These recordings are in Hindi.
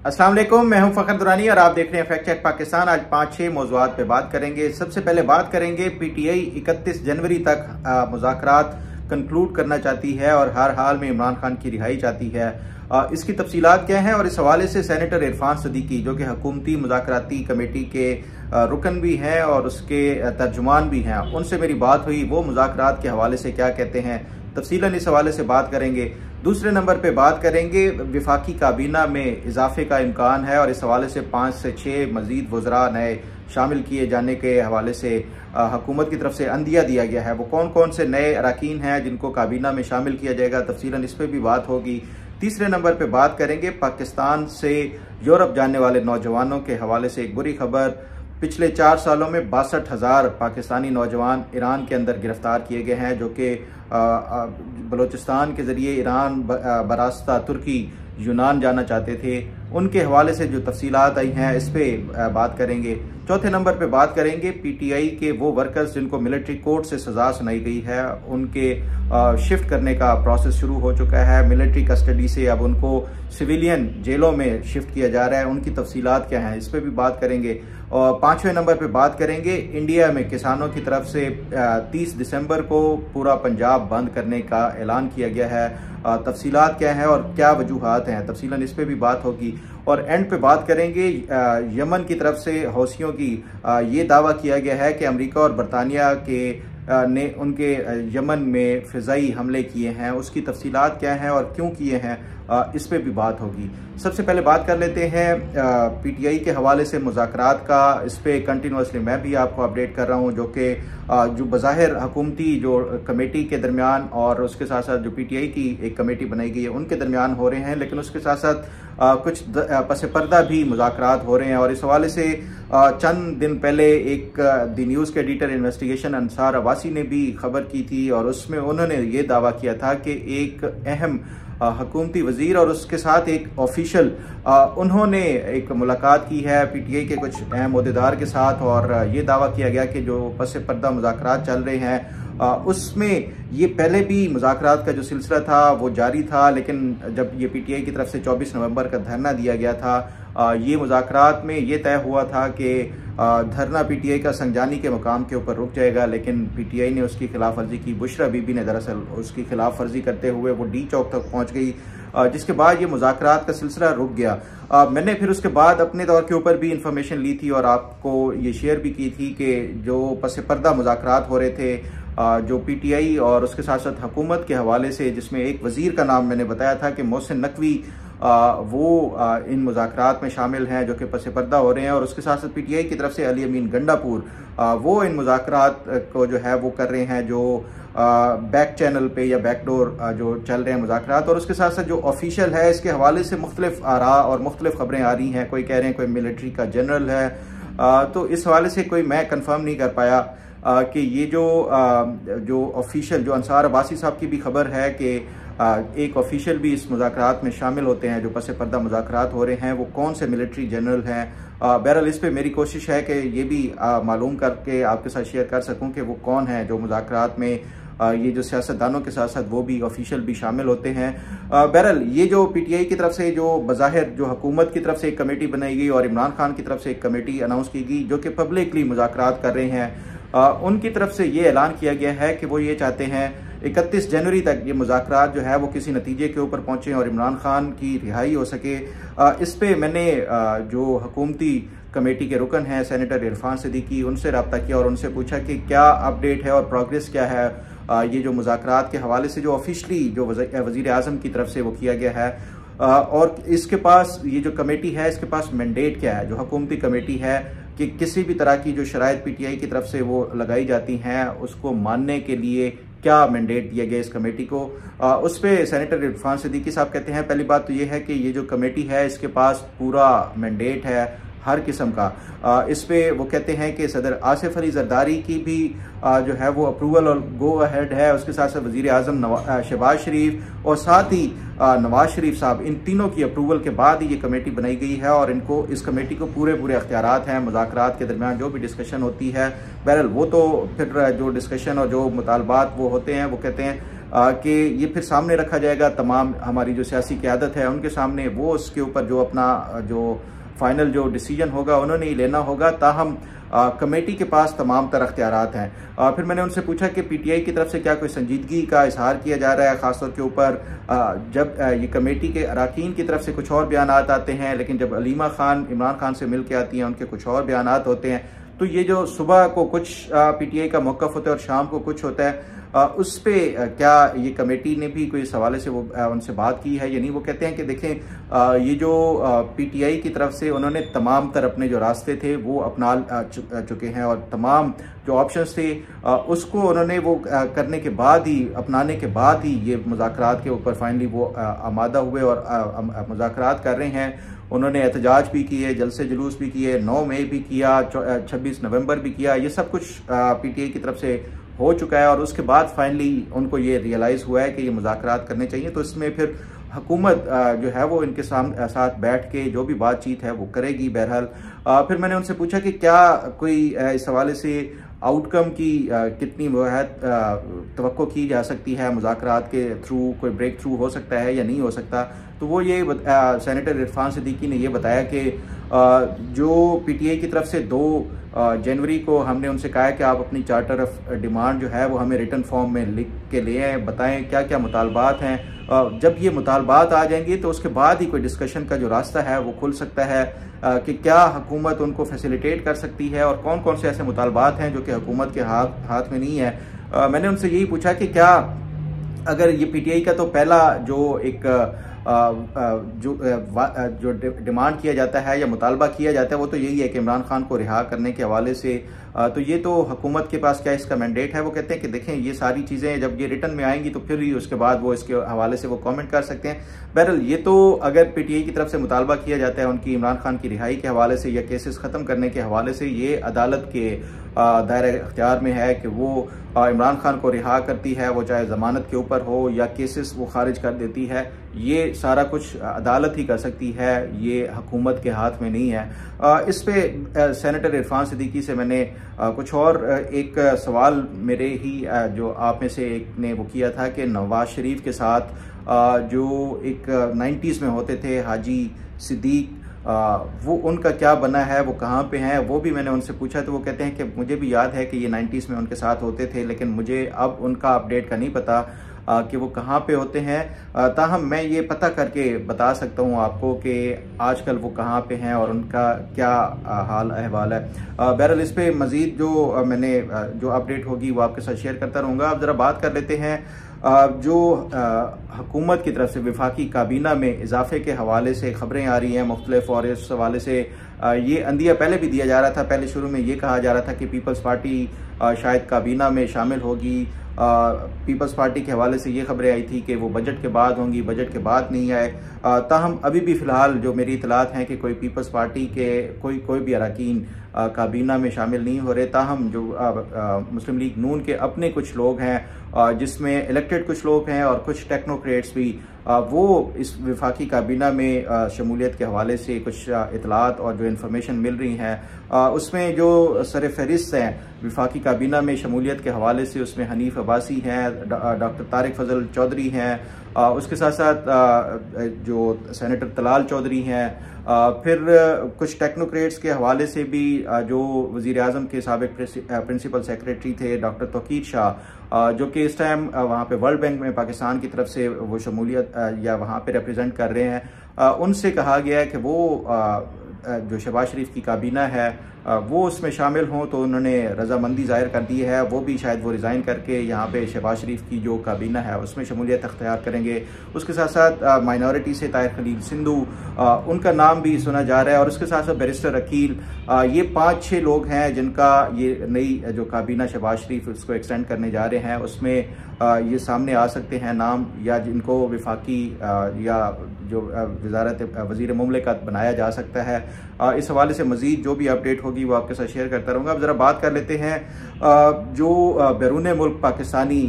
अस्सलाम वालेकुम, मैं हूं फखर दुरानी और आप देख रहे हैं फैक्ट चेक पाकिस्तान। आज 5-6 मौज़ूआत पे बात करेंगे। सबसे पहले बात करेंगे पीटीआई 31 जनवरी तक मुज़ाकरात कंक्लूड करना चाहती है और हर हाल में इमरान खान की रिहाई चाहती है। इसकी तफसीलात क्या हैं और इस हवाले से सेनेटर इरफान सदीकी जो कि हुकूमती मुज़ाकराती कमेटी के रुकन भी हैं और उसके तर्जुमान भी हैं, उनसे मेरी बात हुई। वो मुज़ाकरात के हवाले से क्या कहते हैं, तफसीलन इस हवाले से बात करेंगे। दूसरे नंबर पे बात करेंगे विफाकी काबीना में इजाफे का इम्कान है और इस हवाले से 5 से 6 मजीद वज़रा नए शामिल किए जाने के हवाले से हुकूमत की तरफ से अंदिया दिया गया है। वो कौन कौन से नए अरकान हैं जिनको काबीना में शामिल किया जाएगा, तफसीलन इस पर भी बात होगी। तीसरे नंबर पे बात करेंगे पाकिस्तान से यूरोप जाने वाले नौजवानों के हवाले से एक बुरी खबर। पिछले 4 सालों में 62,000 पाकिस्तानी नौजवान ईरान के अंदर गिरफ्तार किए गए हैं, जो कि बलूचिस्तान के ज़रिए ईरान बरास्ता तुर्की यूनान जाना चाहते थे। उनके हवाले से जो तफसीलात आई हैं इस पर बात करेंगे। चौथे नंबर पे बात करेंगे पीटीआई के वो वर्कर्स जिनको मिलिट्री कोर्ट से सज़ा सुनाई गई है, उनके शिफ्ट करने का प्रोसेस शुरू हो चुका है। मिलिट्री कस्टडी से अब उनको सिविलियन जेलों में शिफ्ट किया जा रहा है, उनकी तफसीलात क्या हैं इस पर भी बात करेंगे। और 5वें नंबर पे बात करेंगे इंडिया में किसानों की तरफ से 30 दिसंबर को पूरा पंजाब बंद करने का ऐलान किया गया है। तफसीलात क्या है और क्या वजूहात हैं, तफसीलन इस पर भी बात होगी। और एंड पे बात करेंगे यमन की तरफ से हौसियों की ये दावा किया गया है कि अमेरिका और बरतानिया के ने उनके यमन में फ़िज़ाई हमले किए हैं, उसकी तफसीलात क्या हैं और क्यों किए हैं, इस पे भी बात होगी। सबसे पहले बात कर लेते हैं पीटीआई के हवाले से मुज़ाकरात का। इस पे कंटिन्यूसली मैं भी आपको अपडेट कर रहा हूँ, जो कि जो बज़ाहिर हुकूमती जो कमेटी के दरमियान और उसके साथ साथ जो पीटीआई की एक कमेटी बनाई गई है उनके दरमियान हो रहे हैं, लेकिन उसके साथ साथ कुछ पस पर्दा भी मुज़ाकरात हो रहे हैं। और इस हवाले से चंद दिन पहले एक द न्यूज़ के एडिटर इन्वेस्टिगेशन अंसार अब्बासी ने भी खबर की थी और उसमें उन्होंने ये दावा किया था कि एक अहम हुकूमती वज़ीर और उसके साथ एक ऑफिशियल उन्होंने एक मुलाकात की है पीटीआई के कुछ अहम ओहदेदार के साथ और ये दावा किया गया कि जो पस पर्दा मुज़ाकरात चल रहे हैं उसमें ये पहले भी मुज़ाकरात का जो सिलसिला था वो जारी था, लेकिन जब ये पीटीआई की तरफ से 24 नवंबर का धरना दिया गया था, ये मुज़ाकरात में ये तय हुआ था कि धरना पीटीआई का संजानी के मुकाम के ऊपर रुक जाएगा, लेकिन पीटीआई ने उसकी खिलाफ वर्जी की। बुशरा बीबी ने दरअसल उसकी खिलाफ वर्जी करते हुए वो डी चौक तक पहुँच गई, जिसके बाद ये मुज़ाकरात का सिलसिला रुक गया। मैंने फिर उसके बाद अपने दौर के ऊपर भी इंफॉर्मेशन ली थी और आपको ये शेयर भी की थी कि जो पस पर्दा मुज़ाकरात हो रहे थे जो पीटीआई और उसके साथ साथ हुकूमत के हवाले से, जिसमें एक वज़ीर का नाम मैंने बताया था कि मोहसिन नकवी वो इन मुज़ाकरात में शामिल हैं जो कि पस पर्दा हो रहे हैं। और उसके साथ साथ पीटीआई की तरफ से अली अमीन गंडापुर वो इन मुज़ाकरात को जो है वो कर रहे हैं, जो बैक चैनल पे या बैकडोर जो चल रहे हैं मुज़ाकरात। और उसके साथ साथ जो ऑफिशियल है इसके हवाले से मुख्तलिफ आरा और मुख्तलिफ खबरें आ रही हैं। कोई कह रहे हैं कोई मिलिट्री का जनरल है, तो इस हवाले से कोई मैं कंफर्म नहीं कर पाया कि ये जो ऑफिशियल जो अंसार अब्बासी साहब की भी खबर है कि एक ऑफिशियल भी इस मुज़ाकरात में शामिल होते हैं जो पस पर्दा मुज़ाकरात हो रहे हैं, वो कौन से मिलिट्री जनरल हैं। बहरहाल इस पे मेरी कोशिश है कि ये भी मालूम करके आपके साथ शेयर कर सकूं कि वो कौन है जो मुज़ाकरात में ये जो सियासतदानों के साथ साथ वो भी ऑफिशियल भी शामिल होते हैं। बहरहाल ये जो पीटीआई की तरफ से जो बज़ाहिर जो हुकूमत की तरफ से एक कमेटी बनाई गई और इमरान खान की तरफ से एक कमेटी अनाउंस की गई जो कि पब्लिकली मुज़ाकरात कर रहे हैं, उनकी तरफ से ये ऐलान किया गया है कि वो ये चाहते हैं 31 जनवरी तक ये मुज़ाकरात जो है वो किसी नतीजे के ऊपर पहुँचे और इमरान खान की रिहाई हो सके। इस पे मैंने जो हुकूमती कमेटी के रुकन हैं सेनेटर इरफान सदीकी, उनसे रब्ता किया और उनसे पूछा कि क्या अपडेट है और प्रोग्रेस क्या है ये जो मुज़ाकरात के हवाले से जो ऑफिशली जो वज़ीर आज़म की तरफ से वो किया गया है। और इसके पास ये जो कमेटी है इसके पास मैंडेट क्या है, जो हुकूमती कमेटी है कि किसी भी तरह की जो शराइत पीटीआई की तरफ से वो लगाई जाती हैं उसको मानने के लिए क्या मैंडेट दिया गया इस कमेटी को। उस पर सेनेटर इरफान सदीकी साहब कहते हैं पहली बात तो ये है कि ये जो कमेटी है इसके पास पूरा मैंडेट है हर किस्म का। इस पे वो कहते हैं कि सदर आसिफ अली जरदारी की भी जो है वो अप्रूवल और गो अहेड है, उसके साथ साथ वज़ीर आज़म शहबाज शरीफ और साथ ही नवाज शरीफ साहब, इन तीनों की अप्रूवल के बाद ही ये कमेटी बनाई गई है और इनको इस कमेटी को पूरे अख्तियारात हैं मुज़ाकरात के दरमियान जो भी डिस्कशन होती है। बहरहाल वो तो फिर जो डिस्कशन और जो मुतालबात वो होते हैं वो कहते हैं कि ये फिर सामने रखा जाएगा तमाम हमारी जो सियासी क़यादत है उनके सामने, वो उसके ऊपर जो अपना जो फाइनल जो डिसीजन होगा उन्होंने ही लेना होगा। ताहम कमेटी के पास तमाम तर अख्तियारात हैं। फिर मैंने उनसे पूछा कि पीटीआई की तरफ से क्या कोई संजीदगी का इजहार किया जा रहा है, ख़ासतौर के ऊपर जब ये कमेटी के अरकान की तरफ से कुछ और बयान आते हैं, लेकिन जब अलीमा खान इमरान खान से मिल के आती हैं उनके कुछ और बयान होते हैं। तो ये जो सुबह को कुछ पीटीआई का मौक़िफ़ होता है और शाम को कुछ होता है, उस पे क्या ये कमेटी ने भी कोई इस हवाले से वो उनसे बात की है या नहीं। वो कहते हैं कि देखें ये जो पीटीआई की तरफ से उन्होंने तमाम तर अपने जो रास्ते थे वो अपना चुके हैं और तमाम जो ऑप्शंस थे उसको उन्होंने वो करने के बाद ही, अपनाने के बाद ही ये मुज़ाकरात के ऊपर फाइनली वो आमादा हुए और मुज़ाकरात कर रहे हैं। उन्होंने एहतजाज भी किए, जलसे जुलूस भी किए, 9 मई भी किया, 26 नवंबर भी किया। ये सब कुछ पीटीआई की तरफ से हो चुका है और उसके बाद फाइनली उनको ये रियलाइज़ हुआ है कि ये मुज़ाकरात करने चाहिए। तो इसमें फिर हुकूमत जो है वो इनके साथ बैठ के जो भी बातचीत है वो करेगी। बहरहाल फिर मैंने उनसे पूछा कि क्या कोई इस हवाले से आउटकम की कितनी वो है तवक्को की जा सकती है, मुज़ाकरात के थ्रू कोई ब्रेक थ्रू हो सकता है या नहीं हो सकता। तो वो ये सेनेटर इरफान सिद्दीकी ने ये बताया कि जो पीटीआई की तरफ से 2 जनवरी को हमने उनसे कहा है कि आप अपनी चार्टर ऑफ डिमांड जो है वो हमें रिटन फॉर्म में लिख के ले आएँ, बताएं क्या क्या मुतालबात हैं। जब ये मुतालबात आ जाएंगे तो उसके बाद ही कोई डिस्कशन का जो रास्ता है वो खुल सकता है कि क्या हुकूमत उनको फैसिलिटेट कर सकती है और कौन कौन से ऐसे मुतालबात हैं जो कि हुकूमत के हाथ में नहीं है। मैंने उनसे यही पूछा कि क्या अगर ये पीटीआई का तो पहला जो एक जो डिमांड किया जाता है या मुतालबा किया जाता है वो तो यही है कि इमरान खान को रिहा करने के हवाले से, तो ये तो हुकूमत के पास क्या इसका मैंडेट है। वो कहते हैं कि देखें ये सारी चीज़ें जब ये रिटर्न में आएंगी तो फिर ही उसके बाद वो इसके हवाले से वो कमेंट कर सकते हैं। बहरहाल ये तो अगर पीटीआई की तरफ से मुतालबा किया जाता है उनकी इमरान खान की रिहाई के हवाले से या केसेस ख़त्म करने के हवाले से, ये अदालत के दायरे इख्तियार में है कि वो इमरान खान को रिहा करती है, वो चाहे ज़मानत के ऊपर हो या केसेस वो खारिज कर देती है। ये सारा कुछ अदालत ही कर सकती है, ये हुकूमत के हाथ में नहीं है। इस पे सेनेटर इरफान सिद्दीकी से मैंने कुछ और एक सवाल मेरे ही जो आप में से एक ने वो किया था कि नवाज शरीफ के साथ जो एक 90s में होते थे हाजी सिद्दीक, वो उनका क्या बना है, वो कहाँ पे हैं, वो भी मैंने उनसे पूछा। तो वो कहते हैं कि मुझे भी याद है कि ये 90s में उनके साथ होते थे, लेकिन मुझे अब उनका अपडेट का नहीं पता कि वो कहाँ पे होते हैं। ताहम मैं ये पता करके बता सकता हूँ आपको कि आजकल वो कहाँ पे हैं और उनका क्या हाल अहवाल है। बहरहाल इस पे मज़ीद जो मैंने जो अपडेट होगी वो आपके साथ शेयर करता रहूँगा। अब ज़रा बात कर लेते हैं जो हुकूमत की तरफ से वफाकी काबीना में इजाफे के हवाले से खबरें आ रही हैं मुख्तलिफ, और इस हवाले से ये अंदिया पहले भी दिया जा रहा था। पहले शुरू में ये कहा जा रहा था कि पीपल्स पार्टी शायद काबीना में शामिल होगी। पीपल्स पार्टी के हवाले से ये खबरें आई थी कि वो बजट के बाद होंगी, बजट के बाद नहीं आए। ताहम अभी भी फ़िलहाल जो मेरी इतलात हैं कि कोई पीपल्स पार्टी के कोई भी अरकान काबीना में शामिल नहीं हो रहे। ताहम जो मुस्लिम लीग नून के अपने कुछ लोग हैं जिसमें इलेक्टेड कुछ लोग हैं और कुछ टेक्नोक्रेट्स भी, वो इस वफाकी काबीना में शमूलियत के हवाले से कुछ इतलात और जो इन्फॉर्मेशन मिल रही हैं उसमें जो सर फहरिस्त हैं वफाकी काबीना में शमूलियत के हवाले से, उसमें हनीफ अब्बासी हैं, डॉक्टर तारिक फजल चौधरी हैं, उसके साथ साथ जो सेनेटर तलाल चौधरी हैं, फिर कुछ टेक्नोक्रेट्स के हवाले से भी जो वज़ीर आज़म के साबिक प्रिंसिपल सेक्रेटरी थे डॉक्टर तौकीर शाह, जो कि इस टाइम वहाँ पे वर्ल्ड बैंक में पाकिस्तान की तरफ से वो शमूलियत या वहाँ पे रिप्रेजेंट कर रहे हैं। उनसे कहा गया है कि वो जो शहबाज शरीफ की काबीना है वो उसमें शामिल हों, तो उन्होंने रजामंदी ज़ाहिर कर दी है। वो भी शायद वो रिज़ाइन करके यहाँ पे शहबाज शरीफ की जो काबीना है उसमें शमूलियत अख्तियार करेंगे। उसके साथ साथ माइनॉरिटी से ताहिर खलील सिंधु, उनका नाम भी सुना जा रहा है, और उसके साथ साथ बैरिस्टर अकील। ये 5-6 लोग हैं जिनका ये नई जो काबीना शहबाज शरीफ उसको एक्सटेंड करने जा रहे हैं, उसमें ये सामने आ सकते हैं नाम, या जिनको वफाकी या जो वजारत वज़ीर मुमलिकत बनाया जा सकता है। इस हवाले से मज़ीद जो भी अपडेट होगी वो आपके साथ शेयर करता रहूँगा। अब ज़रा बात कर लेते हैं जो बैरून मुल्क पाकिस्तानी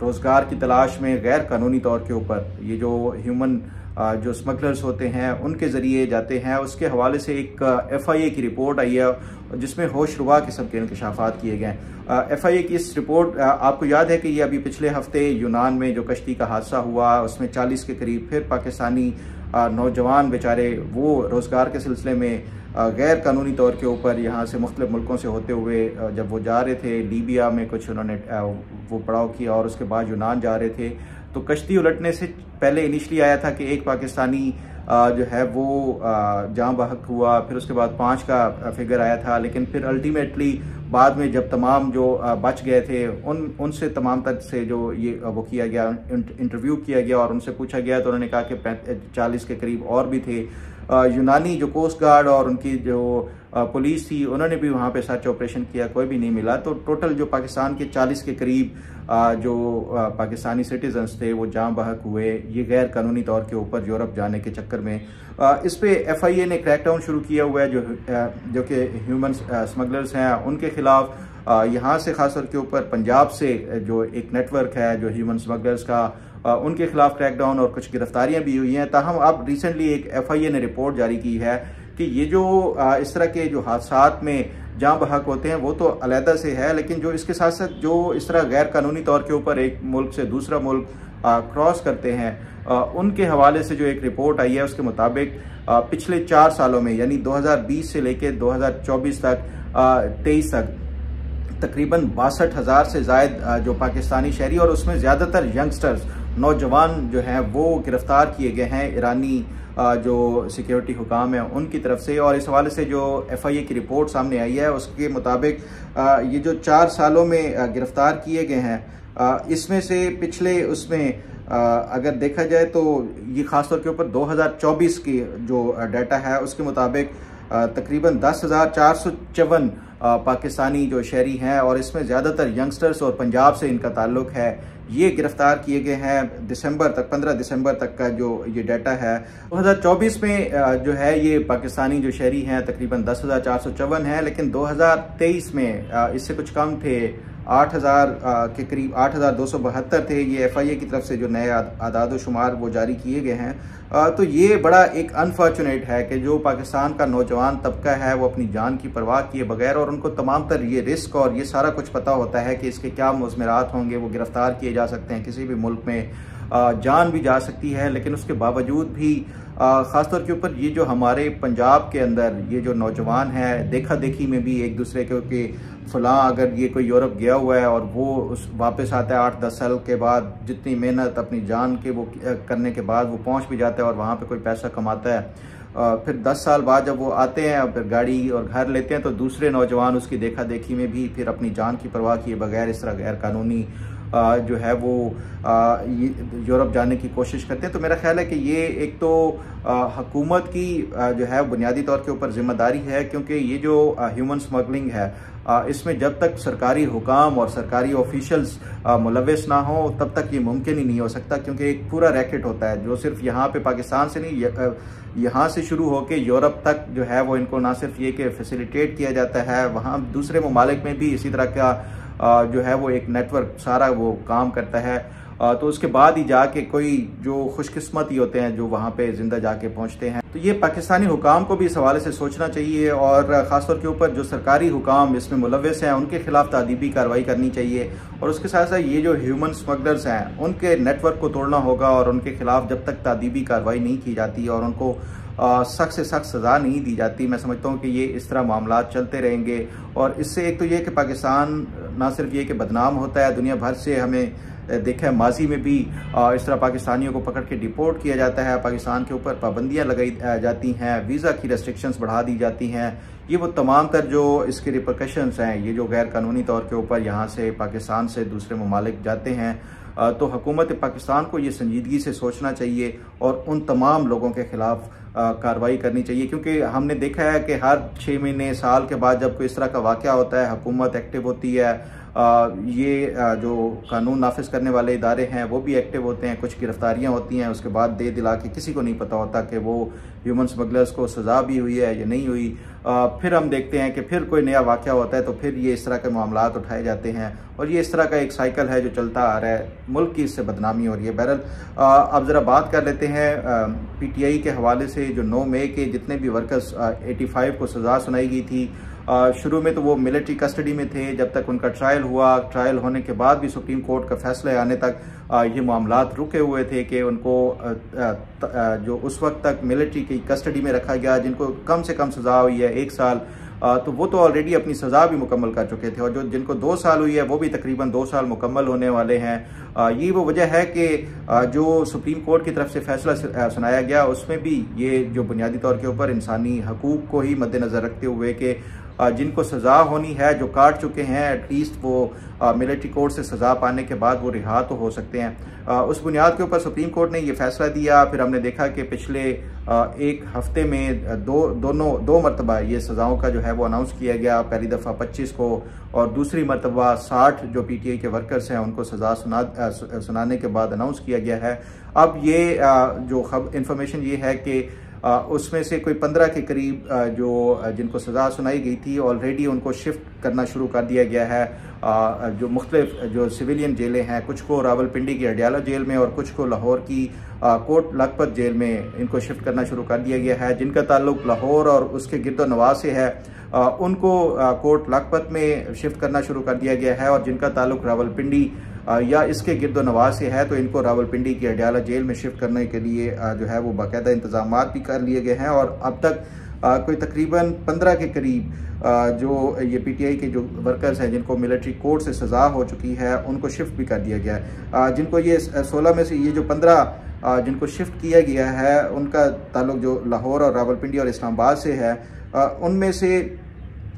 रोज़गार की तलाश में गैर कानूनी तौर के ऊपर ये जो ह्यूमन जो स्मगलर्स होते हैं उनके ज़रिए जाते हैं। उसके हवाले से एक FIA की रिपोर्ट आई है जिसमें होशरुबा किस्म के इंकशाफात किए गए। FIA की इस रिपोर्ट, आपको याद है कि ये अभी पिछले हफ्ते यूनान में जो कश्ती का हादसा हुआ उसमें 40 के करीब फिर पाकिस्तानी नौजवान बेचारे वो रोज़गार के सिलसिले में गैर कानूनी तौर के ऊपर यहाँ से मुख्तलिफ मुल्कों से होते हुए जब वो जा रहे थे, लीबिया में कुछ उन्होंने वो पड़ाव किया और उसके बाद यूनान जा रहे थे, तो कश्ती उलटने से पहले इनिशली आया था कि एक पाकिस्तानी जो है वो जाँ बहक हुआ, फिर उसके बाद 5 का फिगर आया था, लेकिन फिर अल्टीमेटली बाद में जब तमाम जो बच गए थे उनसे तमाम तक से जो ये वो किया गया, इंटरव्यू किया गया और उनसे पूछा गया तो उन्होंने कहा कि 40 के करीब और भी थे। यूनानी जो कोस्ट गार्ड और उनकी जो पुलिस थी उन्होंने भी वहाँ पे सर्च ऑपरेशन किया, कोई भी नहीं मिला। तो टोटल जो पाकिस्तान के 40 के करीब जो पाकिस्तानी सिटीजन्स थे वो जाँ बहक हुए, ये गैर कानूनी तौर के ऊपर यूरोप जाने के चक्कर में। इस पे FIA ने क्रैकडाउन शुरू किया हुआ है जो कि ह्यूमन स्मगलर्स हैं उनके खिलाफ। यहाँ से खासतौर के ऊपर पंजाब से जो एक नेटवर्क है जो ह्यूमन स्मगलर्स का, उनके खिलाफ क्रैकडाउन और कुछ गिरफ्तारियां भी हुई हैं। ताहम अब रिसेंटली एक FIA ने रिपोर्ट जारी की है कि ये जो इस तरह के जो हादसात में जाँ बहक होते हैं वो तो अलहदा से है, लेकिन जो इसके साथ साथ जो इस तरह गैर कानूनी तौर के ऊपर एक मुल्क से दूसरा मुल्क क्रॉस करते हैं उनके हवाले से जो एक रिपोर्ट आई है उसके मुताबिक पिछले 4 सालों में यानी 2020 से लेकर 2024 तक 23 तक तकरीबन 62,000 से ज़ायद जो पाकिस्तानी शहरी और उसमें ज़्यादातर यंगस्टर्स नौजवान जो हैं वो गिरफ्तार किए गए हैं ईरानी जो सिक्योरिटी हुकाम है उनकी तरफ से। और इस हवाले से जो FIA की रिपोर्ट सामने आई है उसके मुताबिक ये जो 4 सालों में गिरफ्तार किए गए हैं इसमें से पिछले उसमें अगर देखा जाए तो ये ख़ासतौर के ऊपर 2024 की जो डाटा है उसके मुताबिक तकरीबन 10,454 पाकिस्तानी जो शहरी हैं और इसमें ज़्यादातर यंगस्टर्स और पंजाब से इनका ताल्लुक है, ये गिरफ्तार किए गए हैं दिसंबर तक, 15 दिसंबर तक का जो ये डाटा है। 2024 में जो है ये पाकिस्तानी जो शहरी हैं तकरीबन 10,454 हैं, लेकिन 2023 में इससे कुछ कम थे, 8,000 के करीब 8,272 थे। ये FIA की तरफ से जो नए आदाद शुमार वो जारी किए गए हैं। तो ये बड़ा एक अनफॉर्चुनेट है कि जो पाकिस्तान का नौजवान तबका है वो अपनी जान की परवाह किए बगैर, और उनको तमाम तर ये रिस्क और ये सारा कुछ पता होता है कि इसके क्या मुज़मरात होंगे, वो गिरफ्तार किए जा सकते हैं, किसी भी मुल्क में जान भी जा सकती है, लेकिन उसके बावजूद भी ख़ासतौर के ऊपर ये जो हमारे पंजाब के अंदर ये जो नौजवान है देखा देखी में भी एक दूसरे के फ़लाँ अगर ये कोई यूरोप गया हुआ है और वो उस वापस आता है 8-10 साल के बाद, जितनी मेहनत अपनी जान के वो करने के बाद वो पहुंच भी जाता है और वहाँ पे कोई पैसा कमाता है, फिर 10 साल बाद जब वो आते हैं और फिर गाड़ी और घर लेते हैं तो दूसरे नौजवान उसकी देखा देखी में भी फिर अपनी जान की परवाह किए बगैर इस तरह गैर कानूनी जो है वो यूरोप जाने की कोशिश करते हैं। तो मेरा ख्याल है कि ये एक तो हुकूमत की जो है बुनियादी तौर के ऊपर जिम्मेदारी है, क्योंकि ये जो ह्यूमन स्मगलिंग है इसमें जब तक सरकारी हुकाम और सरकारी ऑफिशियल्स मुलविस ना हो तब तक ये मुमकिन ही नहीं हो सकता, क्योंकि एक पूरा रैकेट होता है जो सिर्फ यहाँ पे पाकिस्तान से नहीं, यहाँ से शुरू होकर यूरोप तक जो है वो इनको ना सिर्फ ये कि फैसिलिटेट किया जाता है, वहाँ दूसरे ममालिक में भी इसी तरह का जो है वो एक नेटवर्क सारा वो काम करता है। तो उसके बाद ही जाके कोई जो खुशकिस्मत ही होते हैं जो वहाँ पे जिंदा जाके पहुँचते हैं। तो ये पाकिस्तानी हुकाम को भी इस हवाले से सोचना चाहिए और ख़ासतौर के ऊपर जो सरकारी हुकाम इसमें मुलविस हैं उनके खिलाफ तादीबी कार्रवाई करनी चाहिए, और उसके साथ साथ ये जो ह्यूमन स्मगलर्स हैं उनके नेटवर्क को तोड़ना होगा, और उनके खिलाफ जब तक तादीबी कार्रवाई नहीं की जाती और उनको सख्त से सख्त सज़ा नहीं दी जाती, मैं समझता हूँ कि ये इस तरह मामला चलते रहेंगे। और इससे एक तो ये कि पाकिस्तान ना सिर्फ ये कि बदनाम होता है, दुनिया भर से हमें देखा है माजी में भी इस तरह पाकिस्तानियों को पकड़ के डिपोर्ट किया जाता है, पाकिस्तान के ऊपर पाबंदियाँ लगाई जाती हैं, वीज़ा की रेस्ट्रिक्शंस बढ़ा दी जाती हैं। ये वो तमाम तर जो इसके रिपरकशंस हैं, ये जो गैर कानूनी तौर के ऊपर यहाँ से पाकिस्तान से दूसरे ममालिक जाते हैं, तो हुकूमत पाकिस्तान को ये संजीदगी से सोचना चाहिए और उन तमाम लोगों के खिलाफ कार्रवाई करनी चाहिए, क्योंकि हमने देखा है कि हर 6 महीने साल के बाद जब कोई इस तरह का वाक़या होता है हुकूमत एक्टिव होती है, ये जो कानून नाफिज करने वाले इदारे हैं वो भी एक्टिव होते हैं, कुछ गिरफ्तारियां होती हैं, उसके बाद दे दिला के किसी को नहीं पता होता कि वो ह्यूमन स्मगलर्स को सज़ा भी हुई है या नहीं हुई। फिर हम देखते हैं कि फिर कोई नया वाक़या होता है तो फिर ये इस तरह के मामलात उठाए जाते हैं और ये इस तरह का एक साइकिल है जो चलता आ रहा है। मुल्क की इससे बदनामी हो रही है। बहरहाल अब ज़रा बात कर लेते हैं PTI के हवाले से। जो 9 मई के जितने भी वर्कर्स 85 को सज़ा सुनाई गई थी, शुरू में तो वो मिलिट्री कस्टडी में थे जब तक उनका ट्रायल हुआ। ट्रायल होने के बाद भी सुप्रीम कोर्ट का फैसला आने तक ये मामलात रुके हुए थे कि उनको जो उस वक्त तक मिलिट्री की कस्टडी में रखा गया, जिनको कम से कम सज़ा हुई है 1 साल, तो वो तो ऑलरेडी अपनी सज़ा भी मुकम्मल कर चुके थे, और जो जिनको 2 साल हुई है वो भी तकरीबन 2 साल मुकम्मल होने वाले हैं। ये वो वजह है कि जो सुप्रीम कोर्ट की तरफ से फैसला सुनाया गया उसमें भी ये जो बुनियादी तौर के ऊपर इंसानी हकूक़ को ही मद्देनज़र रखते हुए कि जिनको सज़ा होनी है, जो काट चुके हैं, एटलीस्ट वो मिलिट्री कोर्ट से सज़ा पाने के बाद वो रिहा तो हो सकते हैं। उस बुनियाद के ऊपर सुप्रीम कोर्ट ने ये फैसला दिया। फिर हमने देखा कि पिछले 1 हफ्ते में दो मरतबा ये सज़ाओं का जो है वो अनाउंस किया गया। पहली दफ़ा 25 को और दूसरी मरतबा 60 जो PTI के वर्कर्स हैं उनको सज़ा सुनाने के बाद अनाउंस किया गया है। अब ये जो इंफॉर्मेशन ये है कि उसमें से कोई 15 के करीब जो जिनको सज़ा सुनाई गई थी ऑलरेडी उनको शिफ्ट करना शुरू कर दिया गया है। जो मुख्तलिफ जो सिविलियन जेलें हैं, कुछ को रावलपिंडी की अडियाला जेल में और कुछ को लाहौर की कोट लखपत जेल में इनको शिफ्ट करना शुरू कर दिया गया है। जिनका ताल्लुक लाहौर और उसके गिरदो नवाह से है उनको कोट लखपत में शिफ्ट करना शुरू कर दिया गया है, और जिनका ताल्लुक रावलपिंडी या इसके गिरदो नवाह से है तो इनको रावलपिंडी की अडियाला जेल में शिफ्ट करने के लिए जो है वो बाकायदा इंतजाम भी कर लिए गए हैं। और अब तक कोई तकरीबन 15 के करीब जो ये PTI के जो वर्कर्स हैं जिनको मिलिट्री कोर्ट से सज़ा हो चुकी है उनको शिफ्ट भी कर दिया गया है। जिनको ये 16 में से ये जो 15 जिनको शिफ्ट किया गया है उनका ताल्लुक जो लाहौर और रावलपिंडी और इस्लामाबाद से है, उनमें से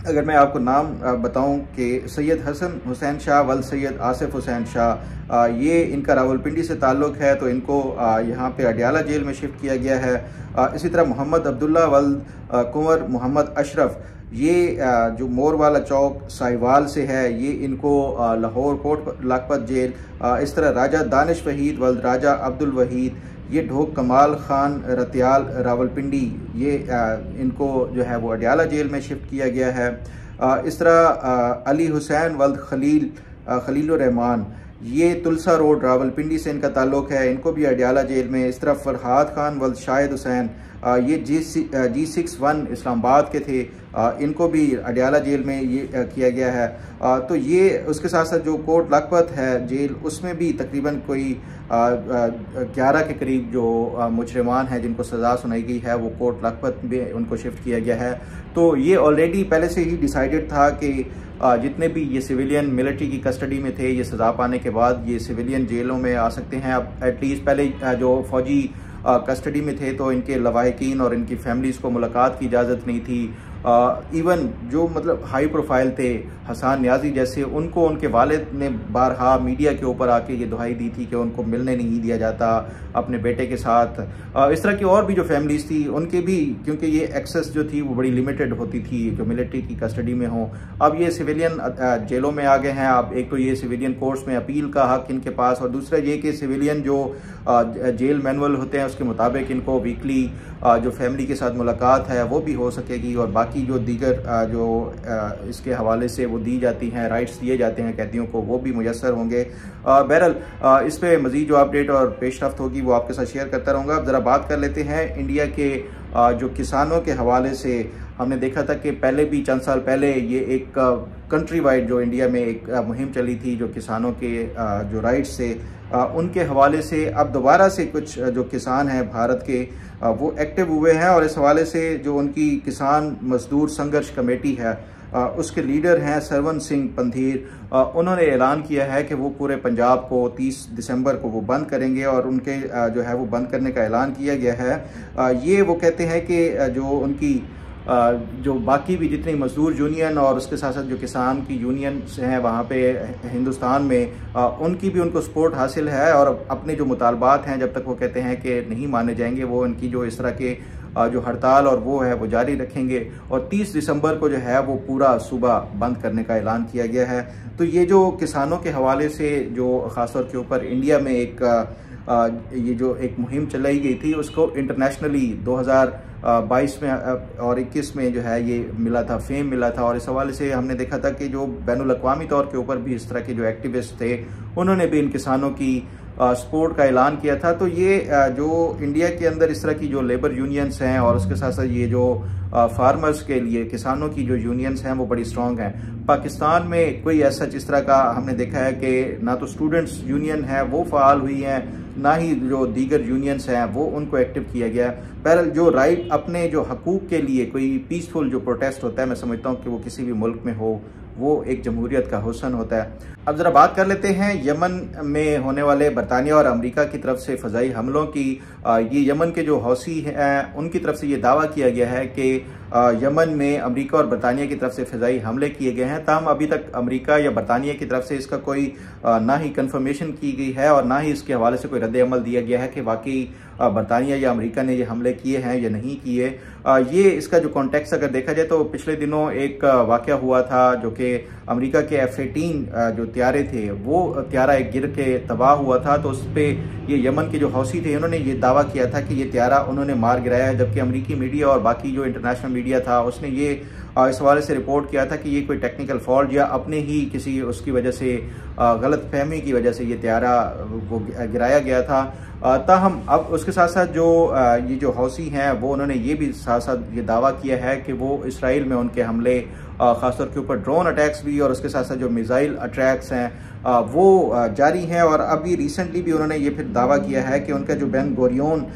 अगर मैं आपको नाम बताऊं कि सैयद हसन हुसैन शाह वल सैयद आसिफ हुसैन शाह, ये इनका रावलपिंडी से ताल्लुक़ है तो इनको यहाँ पे अडियाला जेल में शिफ्ट किया गया है। इसी तरह मोहम्मद अब्दुल्ला वल कुंवर मोहम्मद अशरफ, ये जो मोर वाला चौक साहिवाल से है, ये इनको लाहौर कोट लखपत जेल। इस तरह राजा दानिश वहीद वल राजा अब्दुल वहीद, ये ढोक कमाल खान रतियाल रावलपिंडी, ये इनको जो है वो अडियाला जेल में शिफ्ट किया गया है। इस तरह अली हुसैन वल्द खलीलुर रहमान, ये तुलसा रोड रावलपिंडी से इनका ताल्लुक़ है, इनको भी अडियाला जेल में। इस तरह फरहाद खान वल्द शाहिद हुसैन, ये G61 इस्लामाबाद के थे, इनको भी अडियाला जेल में ये किया गया है। तो ये उसके साथ साथ जो कोट लखपत है जेल, उसमें भी तकरीबन कोई 11 के करीब जो मुजरिमान हैं जिनको सज़ा सुनाई गई है वो कोट लखपत में उनको शिफ्ट किया गया है। तो ये ऑलरेडी पहले से ही डिसाइडेड था कि जितने भी ये सिविलियन मिलिट्री की कस्टडी में थे ये सज़ा पाने के बाद ये सिविलियन जेलों में आ सकते हैं। अब एटलीस्ट पहले जो फौजी कस्टडी में थे तो इनके लवाहिकीन और इनकी फैमिलीज़ को मुलाकात की इजाज़त नहीं थी। इवन जो मतलब हाई प्रोफाइल थे, हसन न्याजी जैसे, उनको उनके वालिद ने बारहा मीडिया के ऊपर आके ये दुहाई दी थी कि उनको मिलने नहीं दिया जाता अपने बेटे के साथ। इस तरह की और भी जो फैमिलीज़ थी उनके भी, क्योंकि ये एक्सेस जो थी वो बड़ी लिमिटेड होती थी जो मिलिट्री की कस्टडी में हो। अब ये सिविलियन जेलों में आ गए हैं। अब एक तो ये सिविलियन कोर्ट्स में अपील का हक इनके पास, और दूसरा ये कि सिविलियन जो जेल मैनुअल होते हैं उसके मुताबिक इनको वीकली जो फैमिली के साथ मुलाकात है वो भी हो सकेगी, और बाकी जो दीगर जो इसके हवाले से वो दी जाती हैं, राइट्स दिए जाते हैं कैदियों को, वो भी मुयस्सर होंगे। बहरहाल इस पर मज़ीद जो अपडेट और पेशरफ्त होगी वो आपके साथ शेयर करता रहूँगा। अब ज़रा बात कर लेते हैं इंडिया के जो किसानों के हवाले से। हमने देखा था कि पहले भी चंद साल पहले ये एक कंट्री वाइड जो इंडिया में एक मुहिम चली थी जो किसानों के जो राइट्स से उनके हवाले से। अब दोबारा से कुछ जो किसान हैं भारत के वो एक्टिव हुए हैं, और इस हवाले से जो उनकी किसान मजदूर संघर्ष कमेटी है उसके लीडर हैं सरवन सिंह पंधीर, उन्होंने ऐलान किया है कि वो पूरे पंजाब को 30 दिसंबर को वो बंद करेंगे, और उनके जो है वो बंद करने का ऐलान किया गया है। ये वो कहते हैं कि जो उनकी जो बाकी भी जितनी मजदूर यूनियन और उसके साथ साथ जो किसान की यूनियंस हैं वहाँ पे हिंदुस्तान में, उनकी भी उनको सपोर्ट हासिल है, और अपने जो मुतालबात हैं जब तक वो कहते हैं कि नहीं माने जाएंगे, वो इनकी जो इस तरह के जो हड़ताल और वो है वो जारी रखेंगे और 30 दिसंबर को जो है वो पूरा सूबा बंद करने का ऐलान किया गया है। तो ये जो किसानों के हवाले से जो ख़ासतौर के ऊपर इंडिया में एक ये जो एक मुहिम चलाई गई थी उसको इंटरनेशनली 2022 में और 21 में जो है ये मिला था, फेम मिला था। और इस हवाले से हमने देखा था कि जो बैनुल अक़वामी तौर के ऊपर भी इस तरह के जो एक्टिविस्ट थे उन्होंने भी इन किसानों की सपोर्ट का ऐलान किया था। तो ये जो इंडिया के अंदर इस तरह की जो लेबर यूनियंस हैं और उसके साथ साथ ये जो फार्मर्स के लिए किसानों की जो यूनियंस हैं वो बड़ी स्ट्रांग हैं। पाकिस्तान में कोई ऐसा जिस तरह का हमने देखा है कि ना तो स्टूडेंट्स यूनियन है वो फ़ाल हुई हैं, ना ही जो दीगर यूनियंस हैं वो उनको एक्टिव किया गया। बहरहाल जो राइट अपने जो हकूक़ के लिए कोई पीसफुल जो प्रोटेस्ट होता है, मैं समझता हूँ कि वो किसी भी मुल्क में हो वो एक जमहूरियत का हुस्न होता है। अब ज़रा बात कर लेते हैं यमन में होने वाले बरतानिया और अमेरिका की तरफ से फ़ज़ाई हमलों की। ये यमन के जो हौसी हैं उनकी तरफ से ये दावा किया गया है कि यमन में अमेरिका और बरतानिया की तरफ से फ़िज़ाई हमले किए गए हैं। ताहम अभी तक अमेरिका या बरतानिया की तरफ से इसका कोई ना ही कन्फर्मेशन की गई है और ना ही इसके हवाले से कोई रद्द-ए-अमल दिया गया है कि वाकई बरतानिया या अमेरिका ने ये हमले किए हैं या नहीं किए। ये इसका जो कॉन्टेक्स्ट अगर देखा जाए तो पिछले दिनों एक वाक़या हुआ था जो कि अमेरिका के F-18 जो त्यारे थे वो त्यारा एक गिर के तबाह हुआ था। तो उस पर ये यमन के जो हौसी थे उन्होंने ये दावा किया था कि ये त्यारा उन्होंने मार गिराया है, जबकि अमेरिकी मीडिया और बाकी जो इंटरनेशनल मीडिया था उसने ये इस हवाले से रिपोर्ट किया था कि ये कोई टेक्निकल फॉल्ट या अपने ही किसी उसकी वजह से गलत फहमी की वजह से ये त्यारा वो गिराया गया था। ताहम अब उसके साथ साथ जो ये जो हौसी हैं वो उन्होंने ये भी साथ साथ ये दावा किया है कि वो इसराइल में उनके हमले ख़ासतौर के ऊपर ड्रोन अटैक्स भी और उसके साथ साथ जो मिसाइल अटैक्स हैं वो जारी हैं। और अभी रिसेंटली भी उन्होंने ये फिर दावा किया है कि उनका जो बेन गोरियन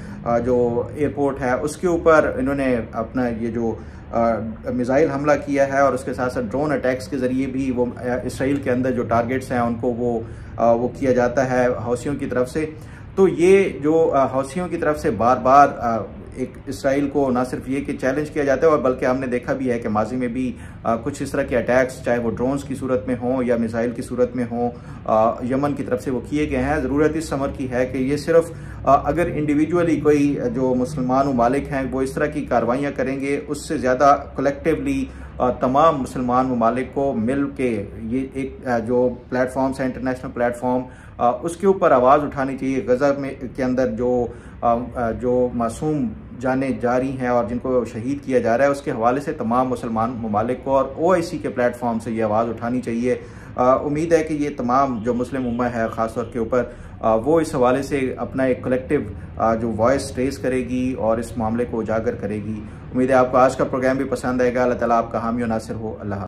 जो एयरपोर्ट है उसके ऊपर इन्होंने अपना ये जो मिसाइल हमला किया है और उसके साथ साथ ड्रोन अटैक्स के ज़रिए भी वो इसराइल के अंदर जो टारगेट्स हैं उनको वो किया जाता है हौसियों की तरफ से। तो ये जो हौसियों की तरफ से बार बार एक इसराइल को ना सिर्फ ये कि चैलेंज किया जाता है और बल्कि हमने देखा भी है कि माजी में भी कुछ इस तरह के अटैक्स चाहे वो ड्रोन्स की सूरत में हों या मिसाइल की सूरत में हों यमन की तरफ से वो किए गए हैं। ज़रूरत इस समर की है कि ये सिर्फ अगर इंडिविजुअली कोई जो मुसलमान ममालिक हैं वो इस तरह की कार्रवाइयाँ करेंगे, उससे ज़्यादा कलेक्टिवली तमाम मुसलमान ममालिक को मिल के ये एक जो प्लेटफॉर्म्स हैं इंटरनेशनल प्लेटफॉर्म उसके ऊपर आवाज़ उठानी चाहिए। गज़ा में के अंदर जो मासूम जाने जा रही हैं और जिनको शहीद किया जा रहा है उसके हवाले से तमाम मुसलमान ममालिक को और OIC के प्लेटफॉर्म से ये आवाज़ उठानी चाहिए। उम्मीद है कि ये तमाम जो मुस्लिम उम्मा है ख़ासतौर के ऊपर वो इस हवाले से अपना एक कलेक्टिव जो वॉइस रेज करेगी और इस मामले को उजागर करेगी। उम्मीद है आपको आज का प्रोग्राम भी पसंद आएगा। अल्लाह ताला आपका हामी और नासिर हो। अल्लाह।